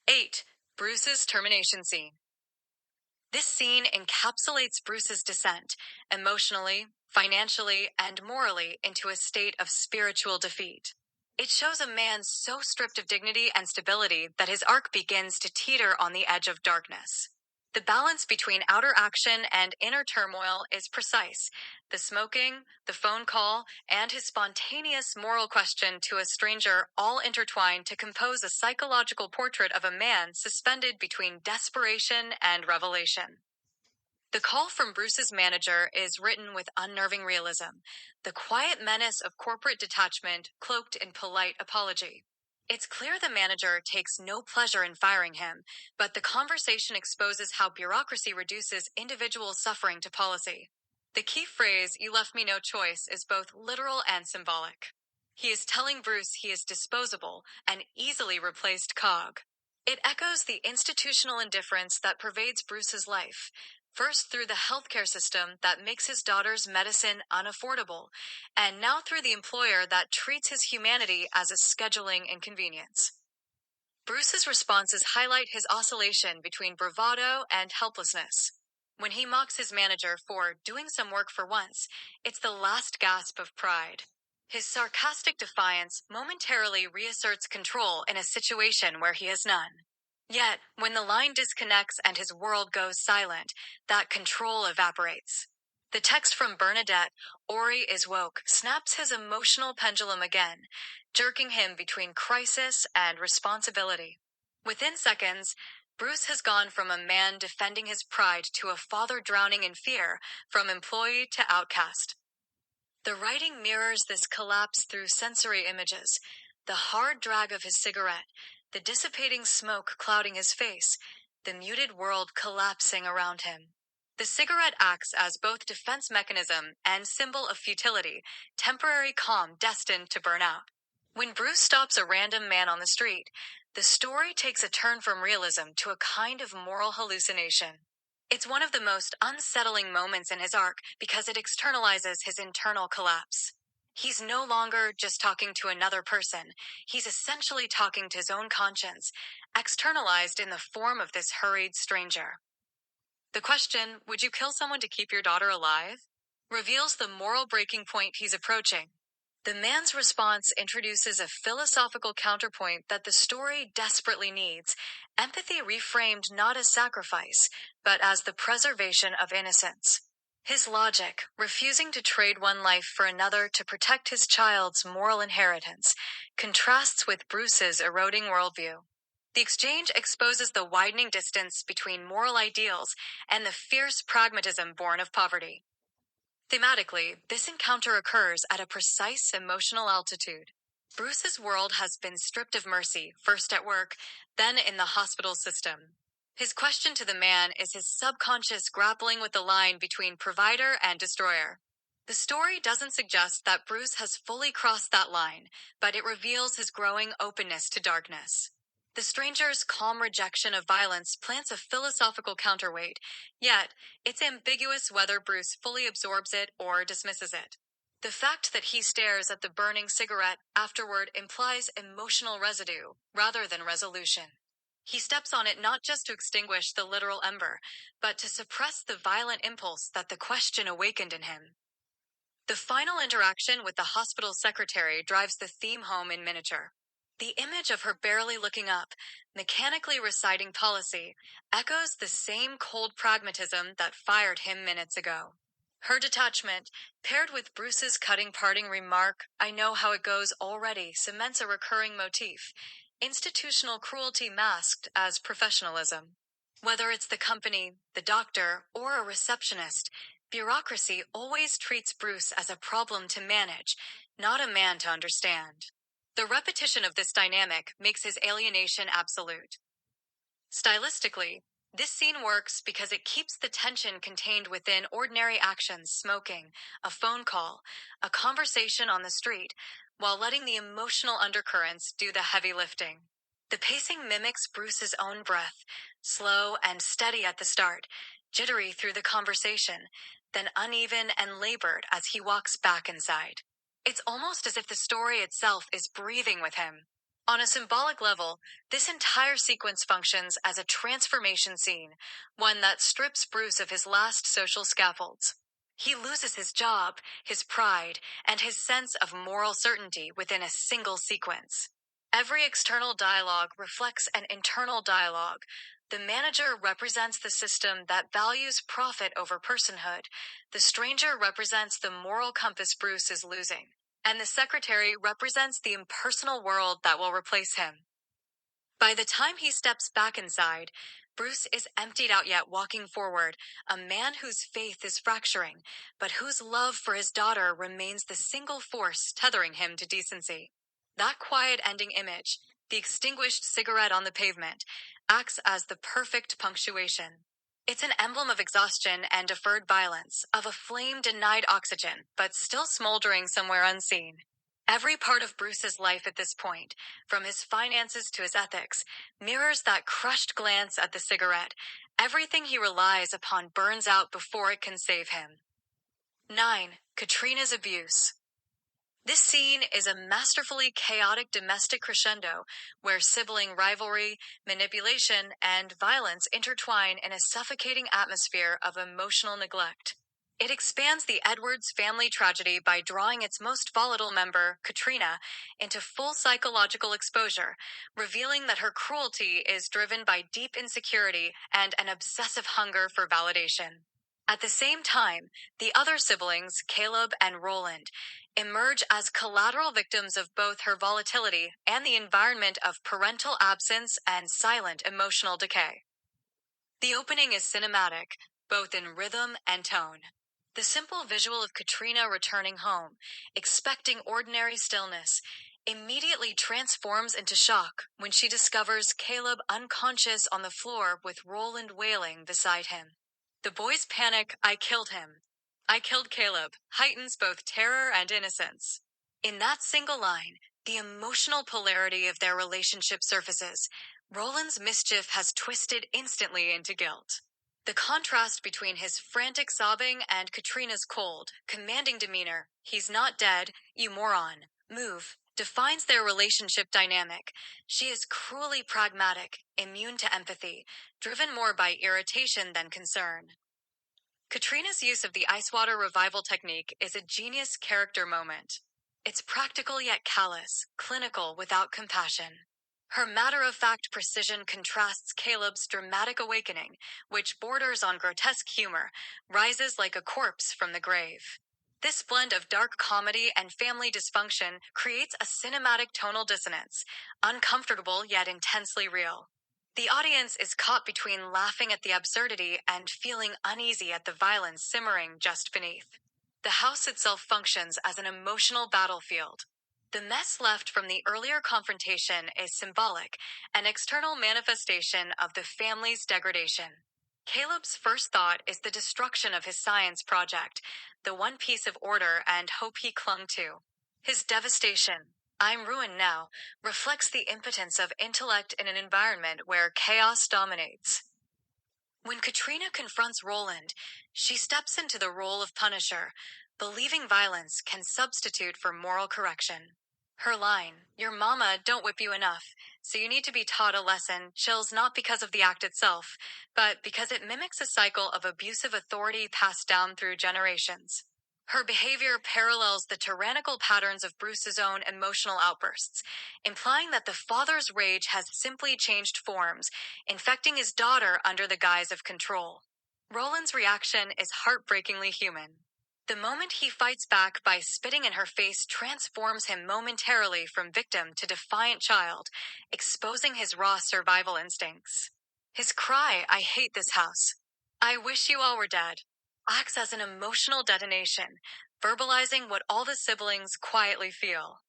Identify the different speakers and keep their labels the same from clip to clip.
Speaker 1: 8. Bruce's termination scene. This scene encapsulates Bruce's descent, emotionally, financially, and morally, into a state of spiritual defeat. It shows a man so stripped of dignity and stability that his arc begins to teeter on the edge of darkness. The balance between outer action and inner turmoil is precise. The smoking, the phone call, and his spontaneous moral question to a stranger all intertwine to compose a psychological portrait of a man suspended between desperation and revelation. The call from Bruce's manager is written with unnerving realism, the quiet menace of corporate detachment cloaked in polite apology. It's clear the manager takes no pleasure in firing him, but the conversation exposes how bureaucracy reduces individual suffering to policy. The key phrase, "You left me no choice," is both literal and symbolic. He is telling Bruce he is disposable, an easily replaced cog. It echoes the institutional indifference that pervades Bruce's life, first through the healthcare system that makes his daughter's medicine unaffordable, and now through the employer that treats his humanity as a scheduling inconvenience. Bruce's responses highlight his oscillation between bravado and helplessness. When he mocks his manager for doing some work for once, it's the last gasp of pride. His sarcastic defiance momentarily reasserts control in a situation where he has none. Yet, when the line disconnects and his world goes silent, that control evaporates. The text from Bernadette, "Ori is woke," snaps his emotional pendulum again, jerking him between crisis and responsibility. Within seconds, Bruce has gone from a man defending his pride to a father drowning in fear, from employee to outcast. The writing mirrors this collapse through sensory images: the hard drag of his cigarette, the dissipating smoke clouding his face, the muted world collapsing around him. The cigarette acts as both defense mechanism and symbol of futility, temporary calm destined to burn out. When Bruce stops a random man on the street, the story takes a turn from realism to a kind of moral hallucination. It's one of the most unsettling moments in his arc because it externalizes his internal collapse. He's no longer just talking to another person. He's essentially talking to his own conscience, externalized in the form of this hurried stranger. The question, "Would you kill someone to keep your daughter alive?" reveals the moral breaking point he's approaching. The man's response introduces a philosophical counterpoint that the story desperately needs: empathy reframed not as sacrifice, but as the preservation of innocence. His logic, refusing to trade one life for another to protect his child's moral inheritance, contrasts with Bruce's eroding worldview. The exchange exposes the widening distance between moral ideals and the fierce pragmatism born of poverty. Thematically, this encounter occurs at a precise emotional altitude. Bruce's world has been stripped of mercy, first at work, then in the hospital system. His question to the man is his subconscious grappling with the line between provider and destroyer. The story doesn't suggest that Bruce has fully crossed that line, but it reveals his growing openness to darkness. The stranger's calm rejection of violence plants a philosophical counterweight, yet it's ambiguous whether Bruce fully absorbs it or dismisses it. The fact that he stares at the burning cigarette afterward implies emotional residue rather than resolution. He steps on it not just to extinguish the literal ember, but to suppress the violent impulse that the question awakened in him. The final interaction with the hospital secretary drives the theme home in miniature. The image of her barely looking up, mechanically reciting policy, echoes the same cold pragmatism that fired him minutes ago. Her detachment, paired with Bruce's cutting parting remark, "I know how it goes already," cements a recurring motif: institutional cruelty masked as professionalism. Whether it's the company, the doctor, or a receptionist, bureaucracy always treats Bruce as a problem to manage, not a man to understand. The repetition of this dynamic makes his alienation absolute. Stylistically, this scene works because it keeps the tension contained within ordinary actions: smoking, a phone call, a conversation on the street, while letting the emotional undercurrents do the heavy lifting. The pacing mimics Bruce's own breath, slow and steady at the start, jittery through the conversation, then uneven and labored as he walks back inside. It's almost as if the story itself is breathing with him. On a symbolic level, this entire sequence functions as a transformation scene, one that strips Bruce of his last social scaffolds. He loses his job, his pride, and his sense of moral certainty within a single sequence. Every external dialogue reflects an internal dialogue. The manager represents the system that values profit over personhood. The stranger represents the moral compass Bruce is losing. And the secretary represents the impersonal world that will replace him. By the time he steps back inside, Bruce is emptied out yet walking forward, a man whose faith is fracturing, but whose love for his daughter remains the single force tethering him to decency. That quiet ending image, the extinguished cigarette on the pavement, acts as the perfect punctuation. It's an emblem of exhaustion and deferred violence, of a flame denied oxygen, but still smoldering somewhere unseen. Every part of Bruce's life at this point, from his finances to his ethics, mirrors that crushed glance at the cigarette. Everything he relies upon burns out before it can save him. 9. Katrina's abuse. This scene is a masterfully chaotic domestic crescendo where sibling rivalry, manipulation, and violence intertwine in a suffocating atmosphere of emotional neglect. It expands the Edwards family tragedy by drawing its most volatile member, Katrina, into full psychological exposure, revealing that her cruelty is driven by deep insecurity and an obsessive hunger for validation. At the same time, the other siblings, Caleb and Roland, emerge as collateral victims of both her volatility and the environment of parental absence and silent emotional decay. The opening is cinematic, both in rhythm and tone. The simple visual of Katrina returning home, expecting ordinary stillness, immediately transforms into shock when she discovers Caleb unconscious on the floor with Roland wailing beside him. The boys panic, "I killed him. I killed Caleb," heightens both terror and innocence. In that single line, the emotional polarity of their relationship surfaces. Roland's mischief has twisted instantly into guilt. The contrast between his frantic sobbing and Katrina's cold, commanding demeanor, "He's not dead, you moron, move," defines their relationship dynamic. She is cruelly pragmatic, immune to empathy, driven more by irritation than concern. Katrina's use of the ice water revival technique is a genius character moment. It's practical yet callous, clinical without compassion. Her matter-of-fact precision contrasts Caleb's dramatic awakening, which borders on grotesque humor, rises like a corpse from the grave. This blend of dark comedy and family dysfunction creates a cinematic tonal dissonance, uncomfortable yet intensely real. The audience is caught between laughing at the absurdity and feeling uneasy at the violence simmering just beneath. The house itself functions as an emotional battlefield. The mess left from the earlier confrontation is symbolic, an external manifestation of the family's degradation. Caleb's first thought is the destruction of his science project, the one piece of order and hope he clung to. His devastation, "I'm ruined now," reflects the impotence of intellect in an environment where chaos dominates. When Katrina confronts Roland, she steps into the role of punisher, believing violence can substitute for moral correction. Her line, "Your mama don't whip you enough, so you need to be taught a lesson," chills not because of the act itself, but because it mimics a cycle of abusive authority passed down through generations. Her behavior parallels the tyrannical patterns of Bruce's own emotional outbursts, implying that the father's rage has simply changed forms, infecting his daughter under the guise of control. Roland's reaction is heartbreakingly human. The moment he fights back by spitting in her face transforms him momentarily from victim to defiant child, exposing his raw survival instincts. His cry, "I hate this house. I wish you all were dead," acts as an emotional detonation, verbalizing what all the siblings quietly feel.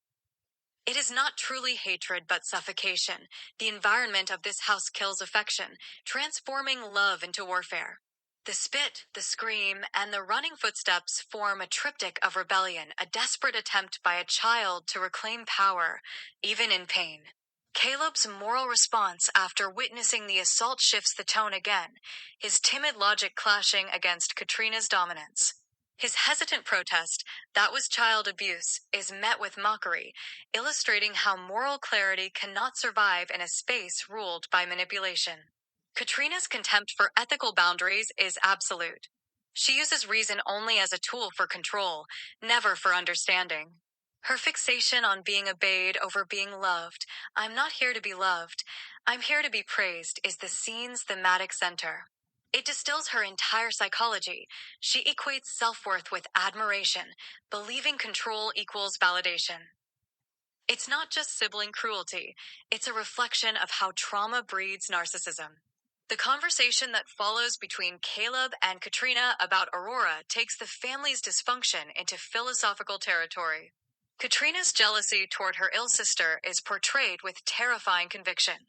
Speaker 1: It is not truly hatred but suffocation. The environment of this house kills affection, transforming love into warfare. The spit, the scream, and the running footsteps form a triptych of rebellion, a desperate attempt by a child to reclaim power, even in pain. Caleb's moral response after witnessing the assault shifts the tone again, his timid logic clashing against Katrina's dominance. His hesitant protest, "That was child abuse," is met with mockery, illustrating how moral clarity cannot survive in a space ruled by manipulation. Katrina's contempt for ethical boundaries is absolute. She uses reason only as a tool for control, never for understanding. Her fixation on being obeyed over being loved, "I'm not here to be loved, I'm here to be praised," is the scene's thematic center. It distills her entire psychology. She equates self-worth with admiration, believing control equals validation. It's not just sibling cruelty, it's a reflection of how trauma breeds narcissism. The conversation that follows between Caleb and Katrina about Aurora takes the family's dysfunction into philosophical territory. Katrina's jealousy toward her ill sister is portrayed with terrifying conviction.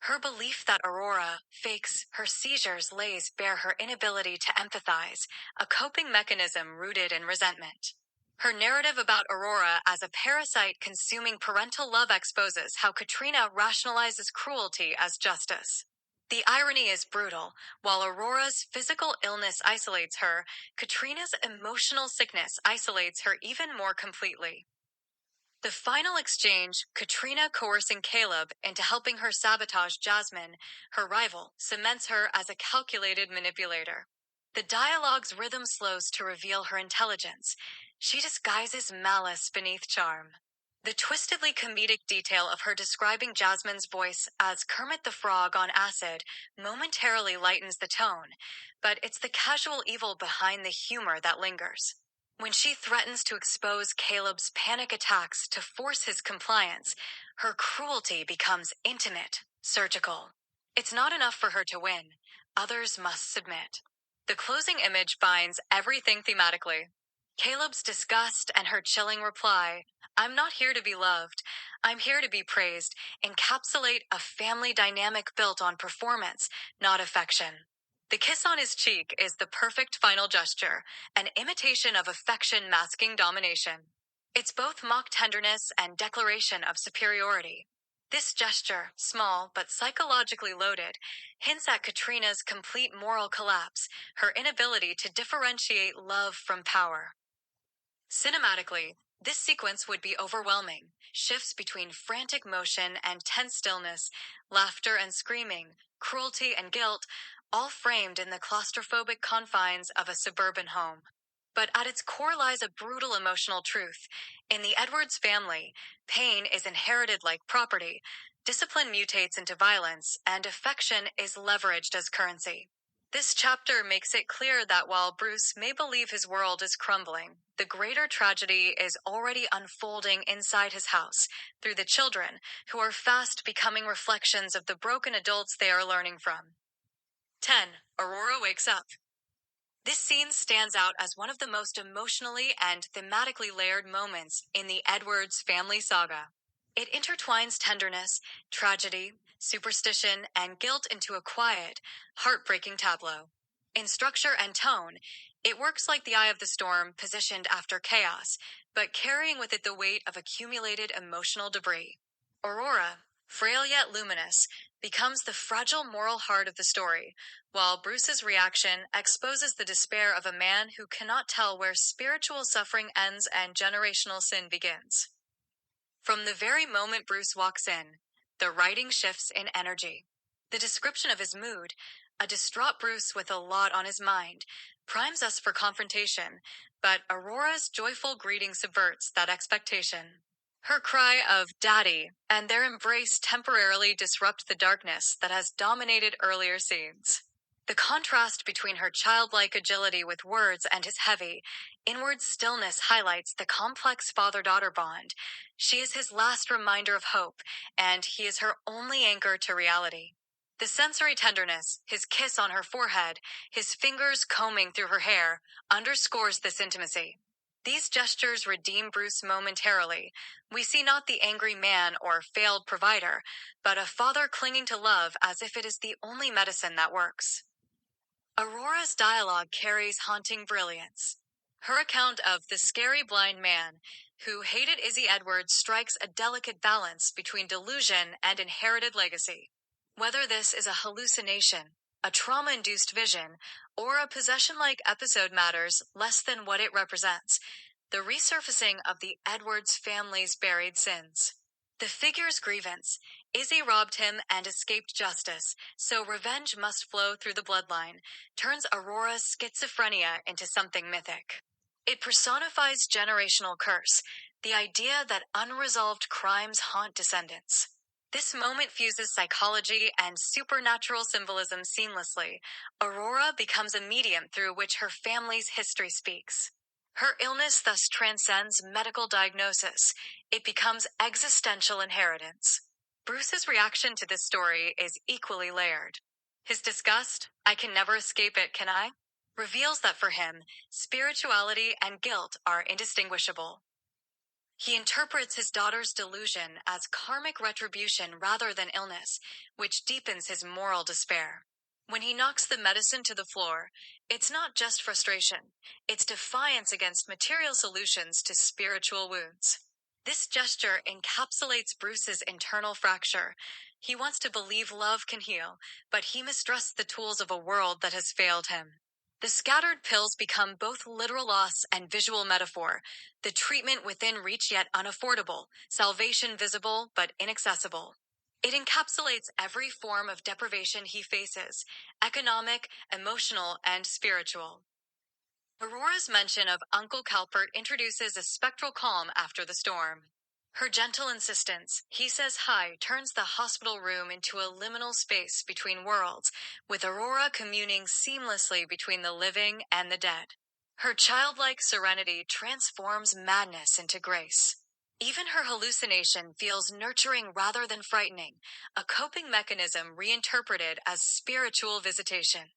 Speaker 1: Her belief that Aurora fakes her seizures lays bare her inability to empathize, a coping mechanism rooted in resentment. Her narrative about Aurora as a parasite consuming parental love exposes how Katrina rationalizes cruelty as justice. The irony is brutal. While Aurora's physical illness isolates her, Katrina's emotional sickness isolates her even more completely. The final exchange, Katrina coercing Caleb into helping her sabotage Jasmine, her rival, cements her as a calculated manipulator. The dialogue's rhythm slows to reveal her intelligence. She disguises malice beneath charm. The twistedly comedic detail of her describing Jasmine's voice as Kermit the Frog on acid momentarily lightens the tone, but it's the casual evil behind the humor that lingers. When she threatens to expose Caleb's panic attacks to force his compliance, her cruelty becomes intimate, surgical. It's not enough for her to win. Others must submit. The closing image binds everything thematically. Caleb's disgust and her chilling reply, "I'm not here to be loved, I'm here to be praised," encapsulate a family dynamic built on performance, not affection. The kiss on his cheek is the perfect final gesture, an imitation of affection masking domination. It's both mock tenderness and declaration of superiority. This gesture, small but psychologically loaded, hints at Katrina's complete moral collapse, her inability to differentiate love from power. Cinematically, this sequence would be overwhelming. Shifts between frantic motion and tense stillness, laughter and screaming, cruelty and guilt, all framed in the claustrophobic confines of a suburban home. But at its core lies a brutal emotional truth. In the Edwards family, pain is inherited like property, discipline mutates into violence, and affection is leveraged as currency. This chapter makes it clear that while Bruce may believe his world is crumbling, the greater tragedy is already unfolding inside his house, through the children, who are fast becoming reflections of the broken adults they are learning from. 10. Aurora wakes up. This scene stands out as one of the most emotionally and thematically layered moments in the Edwards family saga. It intertwines tenderness, tragedy, superstition, and guilt into a quiet, heartbreaking tableau. In structure and tone, it works like the eye of the storm positioned after chaos, but carrying with it the weight of accumulated emotional debris. Aurora, frail yet luminous, becomes the fragile moral heart of the story, while Bruce's reaction exposes the despair of a man who cannot tell where spiritual suffering ends and generational sin begins. From the very moment Bruce walks in, the writing shifts in energy. The description of his mood, a distraught Bruce with a lot on his mind, primes us for confrontation, but Aurora's joyful greeting subverts that expectation. Her cry of "Daddy" and their embrace temporarily disrupt the darkness that has dominated earlier scenes. The contrast between her childlike agility with words and his heavy, inward stillness highlights the complex father-daughter bond. She is his last reminder of hope, and he is her only anchor to reality. The sensory tenderness, his kiss on her forehead, his fingers combing through her hair, underscores this intimacy. These gestures redeem Bruce momentarily. We see not the angry man or failed provider, but a father clinging to love as if it is the only medicine that works. Aurora's dialogue carries haunting brilliance. Her account of the scary blind man who hated Izzy Edwards strikes a delicate balance between delusion and inherited legacy. Whether this is a hallucination, a trauma-induced vision, or a possession-like episode matters less than what it represents: the resurfacing of the Edwards family's buried sins. The figure's grievance: Izzy robbed him and escaped justice, so revenge must flow through the bloodline, turns Aurora's schizophrenia into something mythic. It personifies generational curse, the idea that unresolved crimes haunt descendants. This moment fuses psychology and supernatural symbolism seamlessly. Aurora becomes a medium through which her family's history speaks. Her illness thus transcends medical diagnosis. It becomes existential inheritance. Bruce's reaction to this story is equally layered. His disgust, "I can never escape it, can I?" reveals that for him, spirituality and guilt are indistinguishable. He interprets his daughter's delusion as karmic retribution rather than illness, which deepens his moral despair. When he knocks the medicine to the floor, it's not just frustration, it's defiance against material solutions to spiritual wounds. This gesture encapsulates Bruce's internal fracture. He wants to believe love can heal, but he mistrusts the tools of a world that has failed him. The scattered pills become both literal loss and visual metaphor, the treatment within reach yet unaffordable, salvation visible but inaccessible. It encapsulates every form of deprivation he faces: economic, emotional, and spiritual. Aurora's mention of Uncle Calpert introduces a spectral calm after the storm. Her gentle insistence, "He says hi," turns the hospital room into a liminal space between worlds, with Aurora communing seamlessly between the living and the dead. Her childlike serenity transforms madness into grace. Even her hallucination feels nurturing rather than frightening, a coping mechanism reinterpreted as spiritual visitation.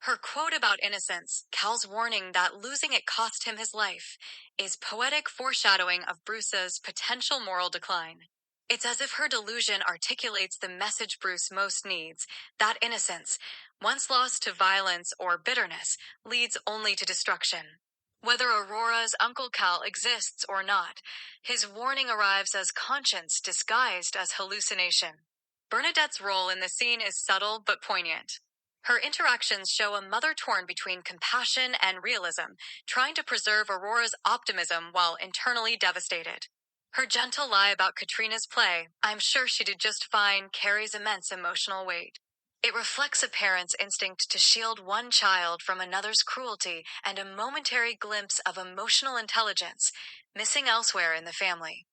Speaker 1: Her quote about innocence, Cal's warning that losing it cost him his life, is poetic foreshadowing of Bruce's potential moral decline. It's as if her delusion articulates the message Bruce most needs: that innocence, once lost to violence or bitterness, leads only to destruction. Whether Aurora's Uncle Cal exists or not, his warning arrives as conscience disguised as hallucination. Bernadette's role in the scene is subtle but poignant. Her interactions show a mother torn between compassion and realism, trying to preserve Aurora's optimism while internally devastated. Her gentle lie about Katrina's play, "I'm sure she did just fine," carries immense emotional weight. It reflects a parent's instinct to shield one child from another's cruelty and a momentary glimpse of emotional intelligence, missing elsewhere in the family.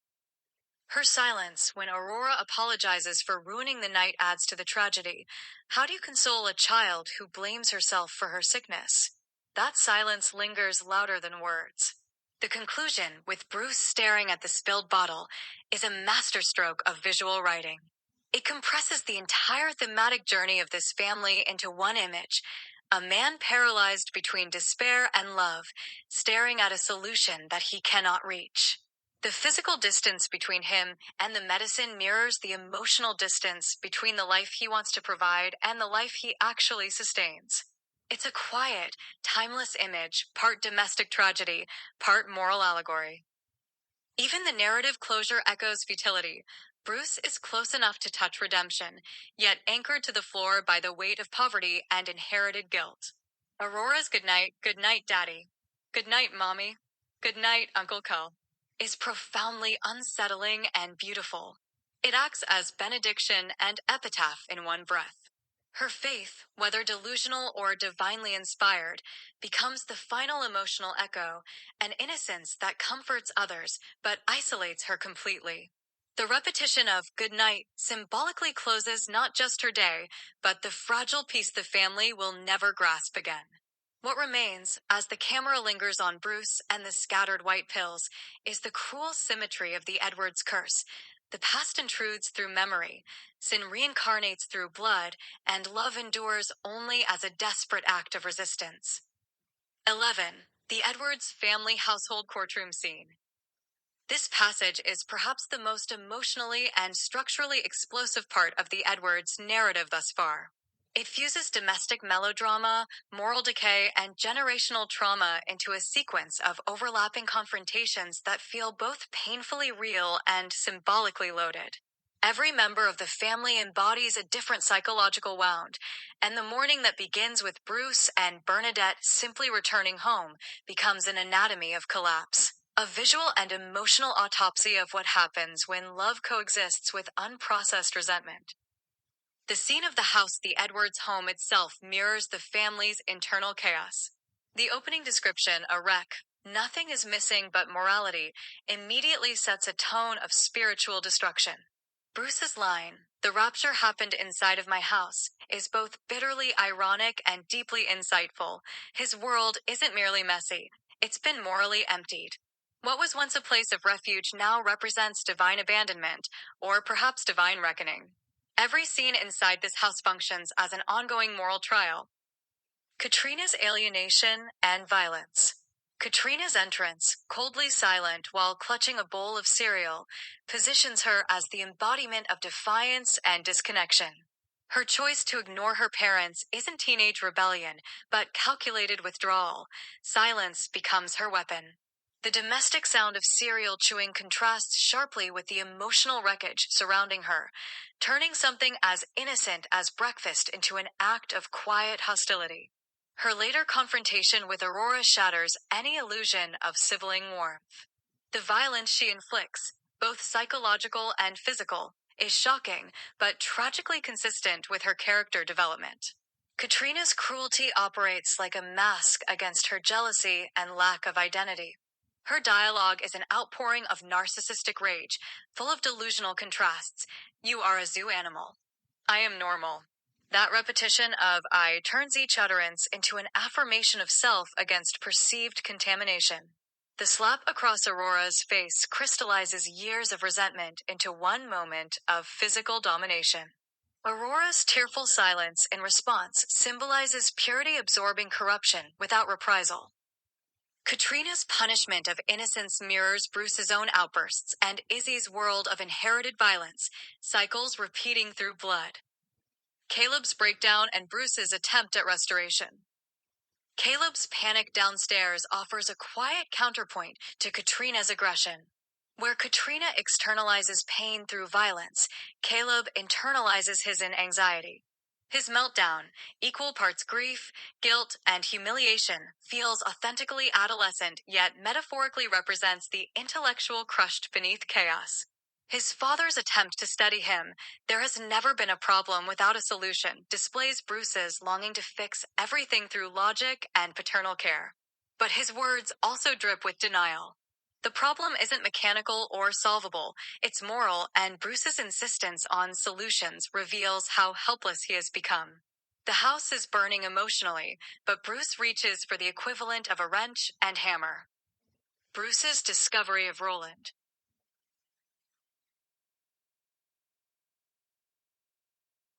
Speaker 1: Her silence when Aurora apologizes for ruining the night adds to the tragedy. How do you console a child who blames herself for her sickness? That silence lingers louder than words. The conclusion, with Bruce staring at the spilled bottle, is a masterstroke of visual writing. It compresses the entire thematic journey of this family into one image: a man paralyzed between despair and love, staring at a solution that he cannot reach. The physical distance between him and the medicine mirrors the emotional distance between the life he wants to provide and the life he actually sustains. It's a quiet, timeless image, part domestic tragedy, part moral allegory. Even the narrative closure echoes futility. Bruce is close enough to touch redemption, yet anchored to the floor by the weight of poverty and inherited guilt. Aurora's good night, Daddy. Good night, Mommy. Good night, Uncle Cal, is profoundly unsettling and beautiful. It acts as benediction and epitaph in one breath. Her faith, whether delusional or divinely inspired, becomes the final emotional echo, an innocence that comforts others but isolates her completely. The repetition of "good night" symbolically closes not just her day, but the fragile peace the family will never grasp again. What remains, as the camera lingers on Bruce and the scattered white pills, is the cruel symmetry of the Edwards curse. The past intrudes through memory, sin reincarnates through blood, and love endures only as a desperate act of resistance. 11. The Edwards family household courtroom scene. This passage is perhaps the most emotionally and structurally explosive part of the Edwards narrative thus far. It fuses domestic melodrama, moral decay, and generational trauma into a sequence of overlapping confrontations that feel both painfully real and symbolically loaded. Every member of the family embodies a different psychological wound, and the morning that begins with Bruce and Bernadette simply returning home becomes an anatomy of collapse. A visual and emotional autopsy of what happens when love coexists with unprocessed resentment. The scene of the house, the Edwards home itself, mirrors the family's internal chaos. The opening description, a wreck, nothing is missing but morality, immediately sets a tone of spiritual destruction. Bruce's line, "The rapture happened inside of my house," is both bitterly ironic and deeply insightful. His world isn't merely messy, it's been morally emptied. What was once a place of refuge now represents divine abandonment, or perhaps divine reckoning. Every scene inside this house functions as an ongoing moral trial. Katrina's alienation and violence. Katrina's entrance, coldly silent while clutching a bowl of cereal, positions her as the embodiment of defiance and disconnection. Her choice to ignore her parents isn't teenage rebellion, but calculated withdrawal. Silence becomes her weapon. The domestic sound of cereal chewing contrasts sharply with the emotional wreckage surrounding her, turning something as innocent as breakfast into an act of quiet hostility. Her later confrontation with Aurora shatters any illusion of sibling warmth. The violence she inflicts, both psychological and physical, is shocking, but tragically consistent with her character development. Katrina's cruelty operates like a mask against her jealousy and lack of identity. Her dialogue is an outpouring of narcissistic rage, full of delusional contrasts. "You are a zoo animal. I am normal." That repetition of "I" turns each utterance into an affirmation of self against perceived contamination. The slap across Aurora's face crystallizes years of resentment into one moment of physical domination. Aurora's tearful silence in response symbolizes purity absorbing corruption without reprisal. Katrina's punishment of innocence mirrors Bruce's own outbursts and Izzy's world of inherited violence, cycles repeating through blood. Caleb's breakdown and Bruce's attempt at restoration. Caleb's panic downstairs offers a quiet counterpoint to Katrina's aggression. Where Katrina externalizes pain through violence, Caleb internalizes his anxiety. His meltdown, equal parts grief, guilt, and humiliation, feels authentically adolescent yet metaphorically represents the intellectual crushed beneath chaos. His father's attempt to steady him, "There has never been a problem without a solution," displays Bruce's longing to fix everything through logic and paternal care. But his words also drip with denial. The problem isn't mechanical or solvable, it's moral, and Bruce's insistence on solutions reveals how helpless he has become. The house is burning emotionally, but Bruce reaches for the equivalent of a wrench and hammer. Bruce's discovery of Roland.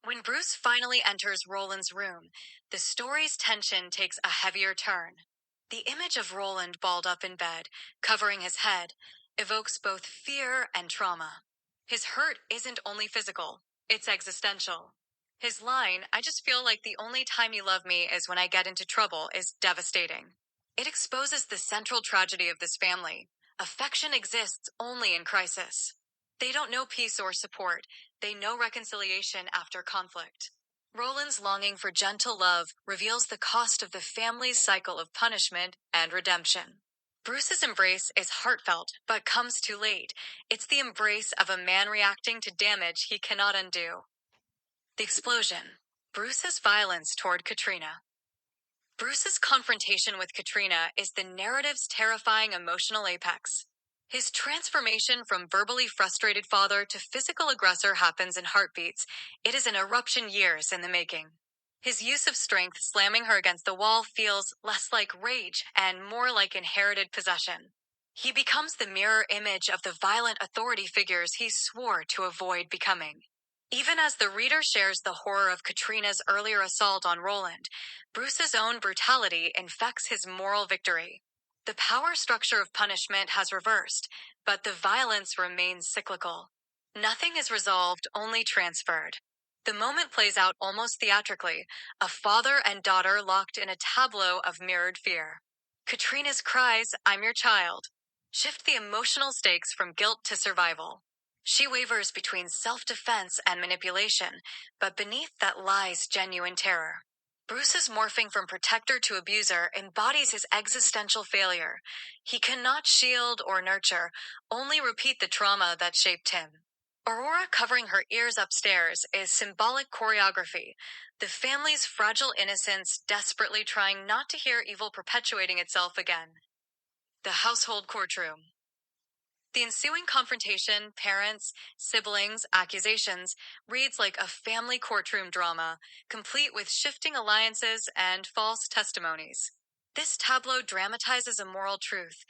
Speaker 1: When Bruce finally enters Roland's room, the story's tension takes a heavier turn. The image of Roland balled up in bed, covering his head, evokes both fear and trauma. His hurt isn't only physical, it's existential. His line, "I just feel like the only time you love me is when I get into trouble," is devastating. It exposes the central tragedy of this family. Affection exists only in crisis. They don't know peace or support, they know reconciliation after conflict. Roland's longing for gentle love reveals the cost of the family's cycle of punishment and redemption. Bruce's embrace is heartfelt, but comes too late. It's the embrace of a man reacting to damage he cannot undo. The explosion. Bruce's violence toward Katrina. Bruce's confrontation with Katrina is the narrative's terrifying emotional apex. His transformation from verbally frustrated father to physical aggressor happens in heartbeats. It is an eruption years in the making. His use of strength, slamming her against the wall, feels less like rage and more like inherited possession. He becomes the mirror image of the violent authority figures he swore to avoid becoming. Even as the reader shares the horror of Katrina's earlier assault on Roland, Bruce's own brutality infects his moral victory. The power structure of punishment has reversed, but the violence remains cyclical. Nothing is resolved, only transferred. The moment plays out almost theatrically, a father and daughter locked in a tableau of mirrored fear. Katrina's cries, "I'm your child," shift the emotional stakes from guilt to survival. She wavers between self-defense and manipulation, but beneath that lies genuine terror. Bruce's morphing from protector to abuser embodies his existential failure. He cannot shield or nurture, only repeat the trauma that shaped him. Aurora covering her ears upstairs is symbolic choreography, the family's fragile innocence desperately trying not to hear evil perpetuating itself again. The household courtroom. The ensuing confrontation, parents, siblings, accusations, reads like a family courtroom drama, complete with shifting alliances and false testimonies. This tableau dramatizes a moral truth.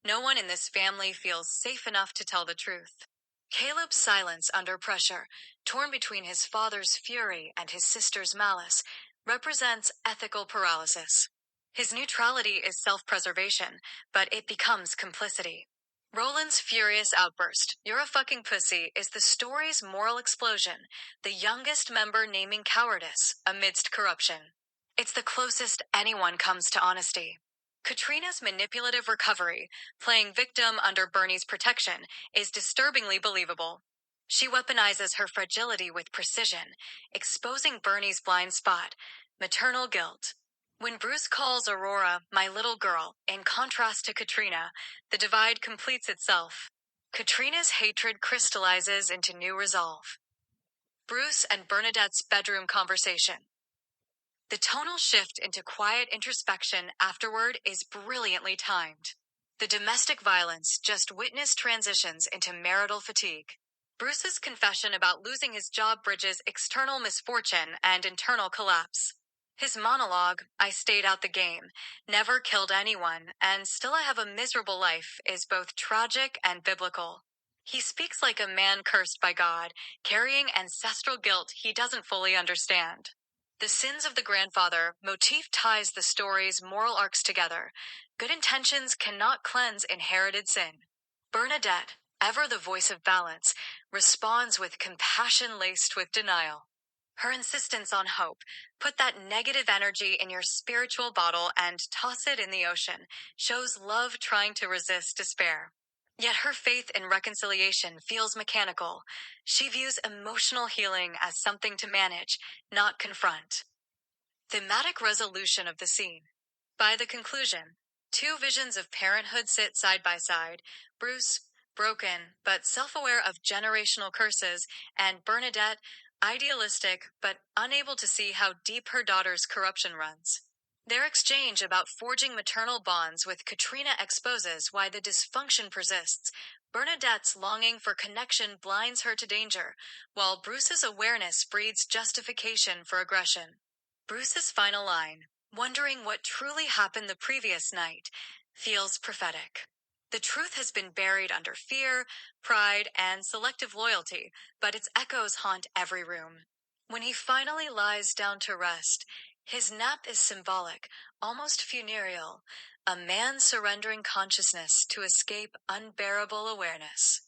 Speaker 1: No one in this family feels safe enough to tell the truth. Caleb's silence under pressure, torn between his father's fury and his sister's malice, represents ethical paralysis. His neutrality is self-preservation, but it becomes complicity. Roland's furious outburst, "You're a fucking pussy," is the story's moral explosion, the youngest member naming cowardice amidst corruption. It's the closest anyone comes to honesty. Katrina's manipulative recovery, playing victim under Bernie's protection, is disturbingly believable. She weaponizes her fragility with precision, exposing Bernie's blind spot, maternal guilt. When Bruce calls Aurora "my little girl," in contrast to Katrina, the divide completes itself. Katrina's hatred crystallizes into new resolve. Bruce and Bernadette's bedroom conversation. The tonal shift into quiet introspection afterward is brilliantly timed. The domestic violence just witnessed transitions into marital fatigue. Bruce's confession about losing his job bridges external misfortune and internal collapse. His monologue, "I stayed out the game, never killed anyone, and still I have a miserable life," is both tragic and biblical. He speaks like a man cursed by God, carrying ancestral guilt he doesn't fully understand. The sins of the grandfather motif ties the story's moral arcs together. Good intentions cannot cleanse inherited sin. Bernadette, ever the voice of balance, responds with compassion laced with denial. Her insistence on hope, "Put that negative energy in your spiritual bottle and toss it in the ocean," shows love trying to resist despair. Yet her faith in reconciliation feels mechanical. She views emotional healing as something to manage, not confront. Thematic resolution of the scene. By the conclusion, two visions of parenthood sit side by side: Bruce, broken but self-aware of generational curses, and Bernadette, idealistic but unable to see how deep her daughter's corruption runs. Their exchange about forging maternal bonds with Katrina exposes why the dysfunction persists. Bernadette's longing for connection blinds her to danger, while Bruce's awareness breeds justification for aggression. Bruce's final line, "wondering what truly happened the previous night," feels prophetic. The truth has been buried under fear, pride, and selective loyalty, but its echoes haunt every room. When he finally lies down to rest, his nap is symbolic, almost funereal, a man surrendering consciousness to escape unbearable awareness.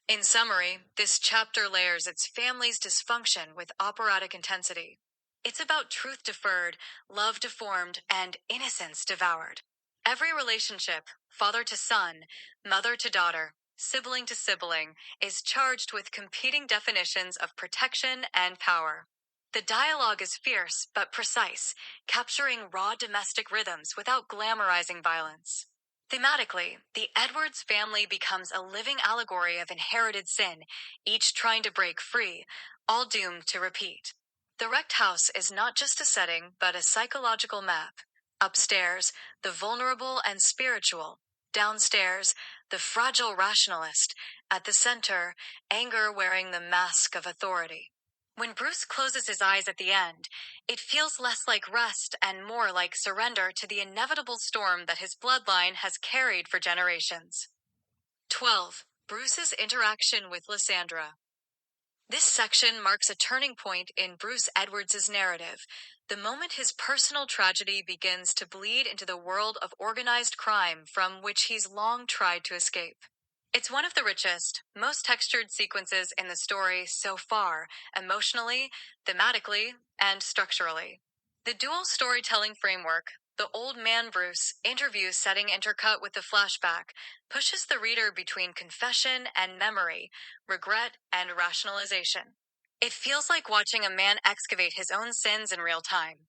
Speaker 1: In summary, this chapter layers its family's dysfunction with operatic intensity. It's about truth deferred, love deformed, and innocence devoured. Every relationship, father to son, mother to daughter, sibling to sibling, is charged with competing definitions of protection and power. The dialogue is fierce but precise, capturing raw domestic rhythms without glamorizing violence. Thematically, the Edwards family becomes a living allegory of inherited sin, each trying to break free, all doomed to repeat. The wrecked house is not just a setting, but a psychological map. Upstairs, the vulnerable and spiritual. Downstairs, the fragile rationalist. At the center, anger wearing the mask of authority. When Bruce closes his eyes at the end, it feels less like rest and more like surrender to the inevitable storm that his bloodline has carried for generations. 12. Bruce's interaction with Lysandra. This section marks a turning point in Bruce Edwards' narrative, the moment his personal tragedy begins to bleed into the world of organized crime from which he's long tried to escape. It's one of the richest, most textured sequences in the story so far, emotionally, thematically, and structurally. The dual storytelling framework, The old man Bruce interview setting intercut with the flashback pushes the reader between confession and memory, regret and rationalization. It feels like watching a man excavate his own sins in real time.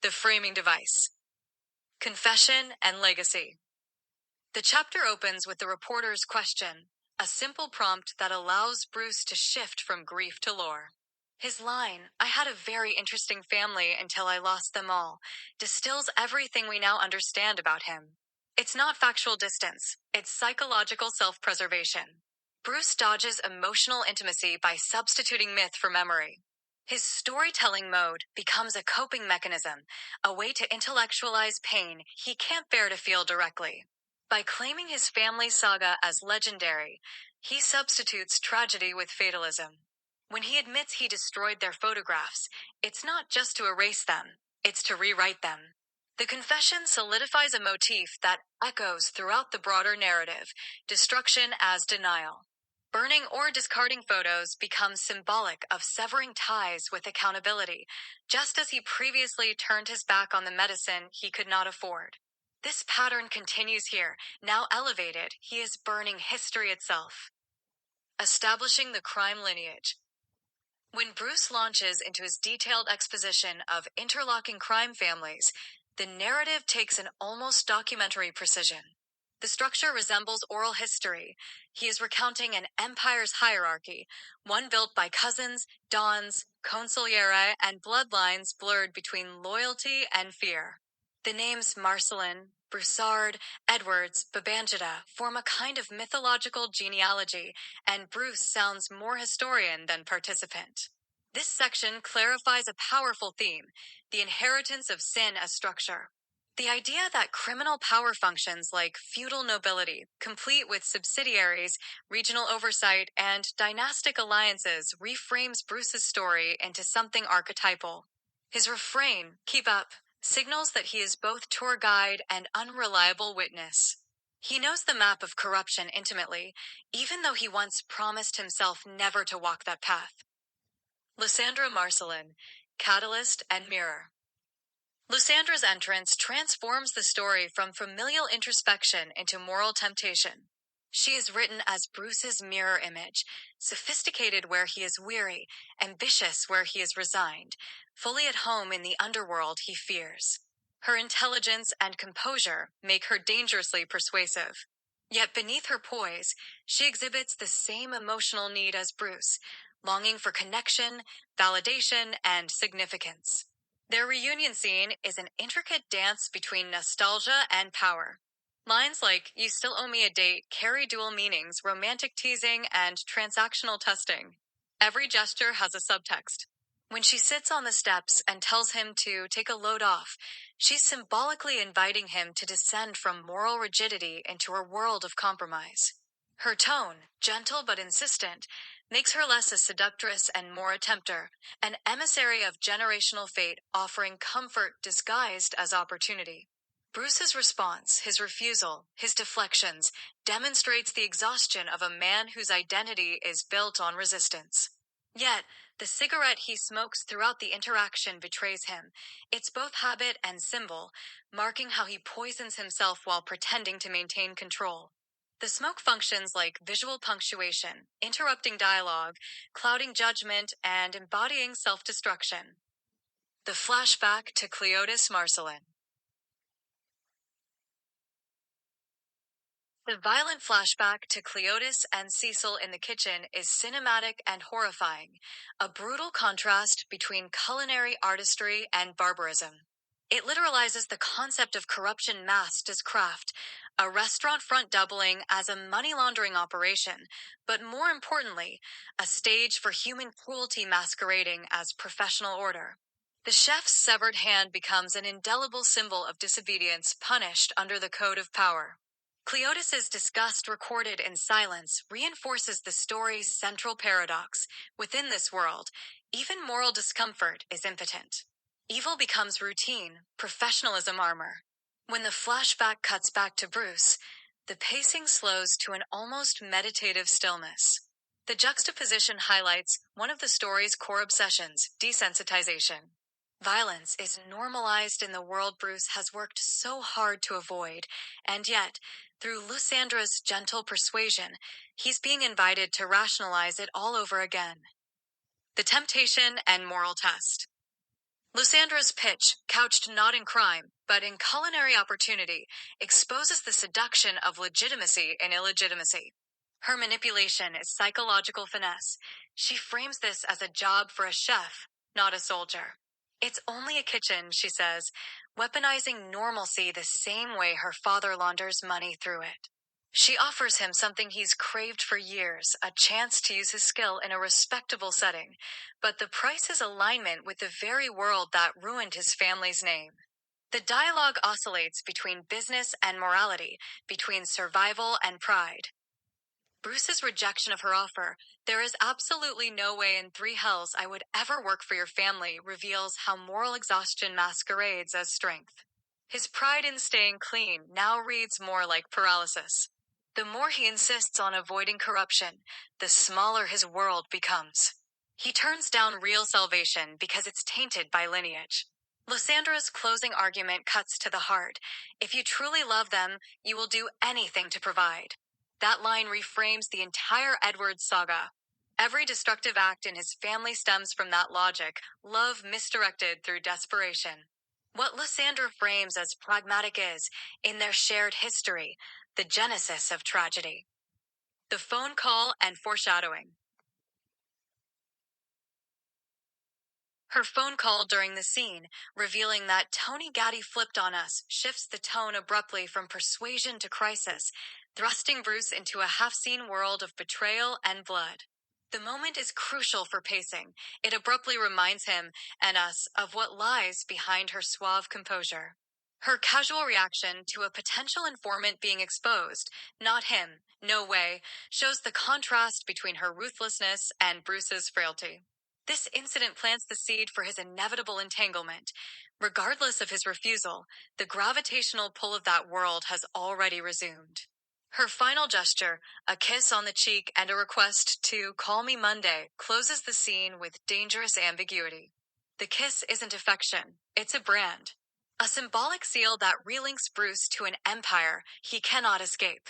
Speaker 1: The framing device. Confession and legacy. The chapter opens with the reporter's question, a simple prompt that allows Bruce to shift from grief to lore. His line, "I had a very interesting family until I lost them all," distills everything we now understand about him. It's not factual distance, it's psychological self-preservation. Bruce dodges emotional intimacy by substituting myth for memory. His storytelling mode becomes a coping mechanism, a way to intellectualize pain he can't bear to feel directly. By claiming his family saga as legendary, he substitutes tragedy with fatalism. When he admits he destroyed their photographs, it's not just to erase them, it's to rewrite them. The confession solidifies a motif that echoes throughout the broader narrative, destruction as denial. Burning or discarding photos becomes symbolic of severing ties with accountability, just as he previously turned his back on the medicine he could not afford. This pattern continues here. Now elevated, he is burning history itself. Establishing the crime lineage. When Bruce launches into his detailed exposition of interlocking crime families, the narrative takes an almost documentary precision. The structure resembles oral history. He is recounting an empire's hierarchy, one built by cousins, dons, consigliere, and bloodlines blurred between loyalty and fear. The names Marcelin, Broussard, Edwards, Babangida form a kind of mythological genealogy, and Bruce sounds more historian than participant. This section clarifies a powerful theme, the inheritance of sin as structure. The idea that criminal power functions like feudal nobility, complete with subsidiaries, regional oversight, and dynastic alliances reframes Bruce's story into something archetypal. His refrain, "Keep up," signals that he is both tour guide and unreliable witness. He knows the map of corruption intimately, even though he once promised himself never to walk that path. Lysandra Marcelin, Catalyst and Mirror. Lysandra's entrance transforms the story from familial introspection into moral temptation. She is written as Bruce's mirror image, sophisticated where he is weary, ambitious where he is resigned, fully at home in the underworld he fears. Her intelligence and composure make her dangerously persuasive. Yet beneath her poise, she exhibits the same emotional need as Bruce, longing for connection, validation, and significance. Their reunion scene is an intricate dance between nostalgia and power. Lines like, "You still owe me a date," carry dual meanings, romantic teasing, and transactional testing. Every gesture has a subtext. When she sits on the steps and tells him to take a load off, she's symbolically inviting him to descend from moral rigidity into a world of compromise. Her tone, gentle but insistent, makes her less a seductress and more a tempter, an emissary of generational fate offering comfort disguised as opportunity. Bruce's response, his refusal, his deflections, demonstrates the exhaustion of a man whose identity is built on resistance. Yet, the cigarette he smokes throughout the interaction betrays him. It's both habit and symbol, marking how he poisons himself while pretending to maintain control. The smoke functions like visual punctuation, interrupting dialogue, clouding judgment, and embodying self-destruction. The flashback to Cleotis Marcelin. The violent flashback to Cleotis and Cecil in the kitchen is cinematic and horrifying, a brutal contrast between culinary artistry and barbarism. It literalizes the concept of corruption masked as craft, a restaurant front doubling as a money laundering operation, but more importantly, a stage for human cruelty masquerading as professional order. The chef's severed hand becomes an indelible symbol of disobedience punished under the code of power. Cleotis's disgust recorded in silence reinforces the story's central paradox. Within this world, even moral discomfort is impotent. Evil becomes routine, professionalism armor. When the flashback cuts back to Bruce, the pacing slows to an almost meditative stillness. The juxtaposition highlights one of the story's core obsessions, desensitization. Violence is normalized in the world Bruce has worked so hard to avoid, and yet, through Lysandra's gentle persuasion, he's being invited to rationalize it all over again. The temptation and moral test. Lysandra's pitch, couched not in crime, but in culinary opportunity, exposes the seduction of legitimacy in illegitimacy. Her manipulation is psychological finesse. She frames this as a job for a chef, not a soldier. It's only a kitchen, she says, weaponizing normalcy the same way her father launders money through it. She offers him something he's craved for years, a chance to use his skill in a respectable setting, but the price is alignment with the very world that ruined his family's name. The dialogue oscillates between business and morality, between survival and pride. Bruce's rejection of her offer, "There is absolutely no way in three hells I would ever work for your family," reveals how moral exhaustion masquerades as strength. His pride in staying clean now reads more like paralysis. The more he insists on avoiding corruption, the smaller his world becomes. He turns down real salvation because it's tainted by lineage. Lysandra's closing argument cuts to the heart. "If you truly love them, you will do anything to provide." That line reframes the entire Edward saga. Every destructive act in his family stems from that logic, love misdirected through desperation. What Lysandra frames as pragmatic is, in their shared history, the genesis of tragedy. The phone call and foreshadowing. Her phone call during the scene, revealing that Tony Gaddy flipped on us, shifts the tone abruptly from persuasion to crisis, thrusting Bruce into a half-seen world of betrayal and blood. The moment is crucial for pacing. It abruptly reminds him, and us, of what lies behind her suave composure. Her casual reaction to a potential informant being exposed, not him, no way, shows the contrast between her ruthlessness and Bruce's frailty. This incident plants the seed for his inevitable entanglement. Regardless of his refusal, the gravitational pull of that world has already resumed. Her final gesture, a kiss on the cheek and a request to "call me Monday," closes the scene with dangerous ambiguity. The kiss isn't affection, it's a brand. A symbolic seal that relinks Bruce to an empire he cannot escape.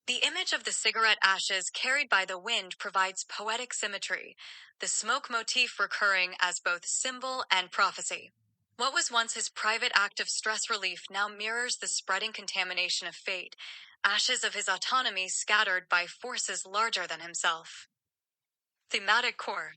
Speaker 1: The image of the cigarette ashes carried by the wind provides poetic symmetry, the smoke motif recurring as both symbol and prophecy. What was once his private act of stress relief now mirrors the spreading contamination of fate, ashes of his autonomy scattered by forces larger than himself. Thematic core.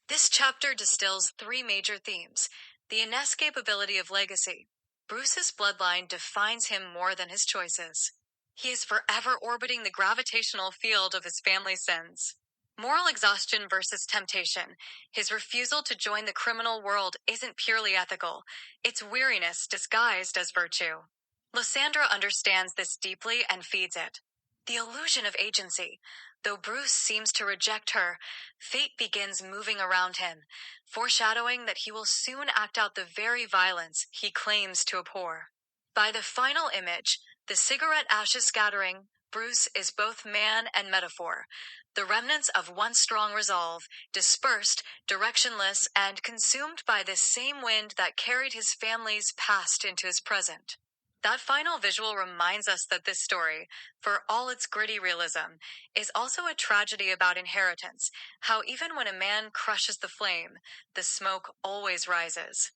Speaker 1: This chapter distills three major themes: the inescapability of legacy. Bruce's bloodline defines him more than his choices. He is forever orbiting the gravitational field of his family's sins. Moral exhaustion versus temptation. His refusal to join the criminal world isn't purely ethical. It's weariness disguised as virtue. Lysandra understands this deeply and feeds it. The illusion of agency. Though Bruce seems to reject her, fate begins moving around him, foreshadowing that he will soon act out the very violence he claims to abhor. By the final image, the cigarette ashes scattering, Bruce is both man and metaphor, the remnants of once strong resolve, dispersed, directionless, and consumed by this same wind that carried his family's past into his present. That final visual reminds us that this story, for all its gritty realism, is also a tragedy about inheritance, how even when a man crushes the flame, the smoke always rises.